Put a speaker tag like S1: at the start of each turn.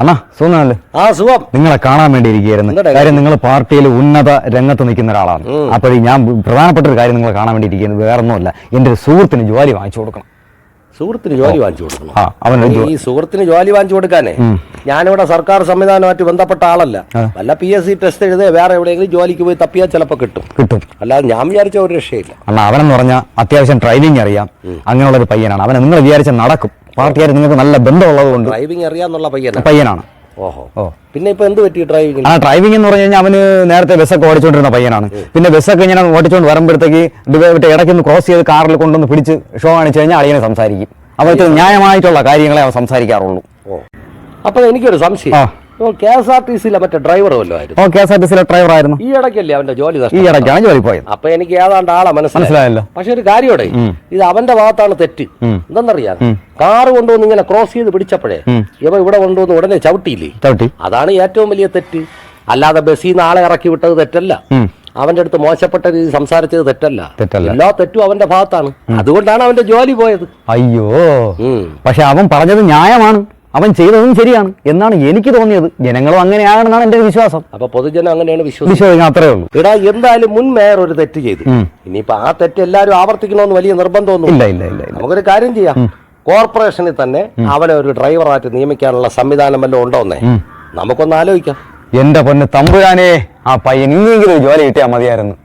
S1: അണ്ണാ സുഖമല്ലേ?
S2: ആ സുഖം.
S1: നിങ്ങളെ കാണാൻ വേണ്ടി ഇരിക്കുകയായിരുന്നു. കാര്യം നിങ്ങൾ പാർട്ടിയിൽ ഉന്നത രംഗത്ത് നിൽക്കുന്ന ഒരാളാണ്. അപ്പോൾ ഞാൻ പ്രധാനപ്പെട്ട ഒരു കാര്യം നിങ്ങളെ കാണാൻ വേണ്ടി ഇരിക്കുന്നത് വേറെ ഒന്നുമല്ല, എൻ്റെ ഒരു സുഹൃത്തിന് ജോലി വാങ്ങിച്ചു കൊടുക്കണം.
S2: സുഹൃത്തിന് ജോലി വാങ്ങിച്ചു കൊടുക്കണം? ഈ സുഹൃത്തിന് ജോലി വാങ്ങിച്ചു കൊടുക്കാനേ ഞാനിവിടെ സർക്കാർ സംവിധാനമായിട്ട് ബന്ധപ്പെട്ട ആളല്ല. വല്ല PSC ടെസ്റ്റ് എഴുതേ വേറെ എവിടെയെങ്കിലും ജോലിക്ക് പോയി തപ്പിയാൽ ചിലപ്പോൾ കിട്ടും. അല്ലാതെ ഞാൻ വിചാരിച്ച ഒരു രക്ഷയില്ല.
S1: അണ്ണാ അവനെന്ന് പറഞ്ഞാൽ അത്യാവശ്യം ഡ്രൈവിംഗ് അറിയാം, അങ്ങനെയുള്ള ഒരു പയ്യനാണ്. അവനെ നിങ്ങൾ വിചാരിച്ച നടക്കും. പാർട്ടിയായിട്ട് നിങ്ങൾക്ക് നല്ല ബന്ധമുള്ളത് കൊണ്ട്.
S2: ഡ്രൈവിംഗ് അറിയാന്നുള്ള
S1: പയ്യനാണ്.
S2: ഓഹോ. പിന്നെ ഇപ്പൊ എന്ത് പറ്റി ഡ്രൈവിംഗ്?
S1: ഡ്രൈവിംഗ് എന്ന് പറഞ്ഞു കഴിഞ്ഞാൽ അവന് നേരത്തെ ബസ്സൊക്കെ ഓടിച്ചോണ്ടിരുന്ന പയ്യനാണ്. പിന്നെ ബസ്സൊക്കെ ഇങ്ങനെ ഓടിച്ചോണ്ട് വരുമ്പോഴത്തേക്ക് ഇടയ്ക്ക് ഒന്ന് ക്രോസ് ചെയ്ത് കാറിൽ കൊണ്ടൊന്ന് പിടിച്ച് ഷോ കാണിച്ചു കഴിഞ്ഞാൽ അളിയനെ സംസാരിക്കും. അവർക്ക് ന്യായമായിട്ടുള്ള കാര്യങ്ങളെ അവൻ സംസാരിക്കാറുള്ളൂ.
S2: അപ്പൊ എനിക്കൊരു സംശയം, KSRTCയിലെ മറ്റേ ഡ്രൈവർ വല്ലോ ആയിരുന്നു?
S1: KSRTCയിലെ ഡ്രൈവർ ആയിരുന്നു.
S2: ഈ ഇടയ്ക്കല്ലേ അവന്റെ ജോലി?
S1: ഈ ഇടയ്ക്കാണ് ജോലി പോയത്.
S2: അപ്പൊ എനിക്ക് ഏതാണ്ട് ആളെ മനസ്സിലായല്ലോ. പക്ഷെ ഒരു കാര്യോടെ, ഇത് അവന്റെ ഭാഗത്താണ് തെറ്റ്. എന്തെന്നറിയാം, കാറ് കൊണ്ടുവന്ന് ഇങ്ങനെ ക്രോസ് ചെയ്ത് പിടിച്ചപ്പോഴേ ഇവ ഇവിടെ കൊണ്ടുവന്ന് ഉടനെ ചവിട്ടി. അതാണ് ഏറ്റവും വലിയ തെറ്റ്. അല്ലാതെ ബസ്സിൽ നിന്ന് ആളെ ഇറക്കി വിട്ടത് തെറ്റല്ല. അവന്റെ അടുത്ത് മോശപ്പെട്ട രീതി സംസാരിച്ചത് തെറ്റല്ല. എല്ലാ തെറ്റും അവന്റെ ഭാഗത്താണ്. അതുകൊണ്ടാണ് അവന്റെ ജോലി പോയത്.
S1: അയ്യോ, പക്ഷെ അവൻ പറഞ്ഞത് ന്യായമാണ്, അവൻ ചെയ്തതും ശരിയാണ് എന്നാണ് എനിക്ക് തോന്നിയത്. ജനങ്ങളും അങ്ങനെയാണെന്നാണ് എന്റെ വിശ്വാസം.
S2: അപ്പൊ പൊതുജനം അങ്ങനെയാണ്
S1: വിശ്വസിക്കുന്നത്. അത്രേ ഉള്ളൂ.
S2: എടാ, എന്തായാലും മുൻ മേയർ ഒരു തെറ്റ് ചെയ്തു. ഇനിയിപ്പോ ആ തെറ്റ് എല്ലാവരും ആവർത്തിക്കണമെന്ന് വലിയ നിർബന്ധമൊന്നും
S1: ഇല്ല.
S2: നമുക്കൊരു കാര്യം ചെയ്യാം, കോർപ്പറേഷനിൽ തന്നെ അവനെ ഒരു ഡ്രൈവറായിട്ട് നിയമിക്കാനുള്ള സംവിധാനം വല്ലതും ഉണ്ടോന്നേ നമുക്കൊന്ന് ആലോചിക്കാം.
S1: എന്റെ പൊന്ന് തമ്പുരാനെ, ആ പയ്യൻ ഇനിയെങ്കിലും ജോലി കിട്ടിയാൽ മതിയായിരുന്നു.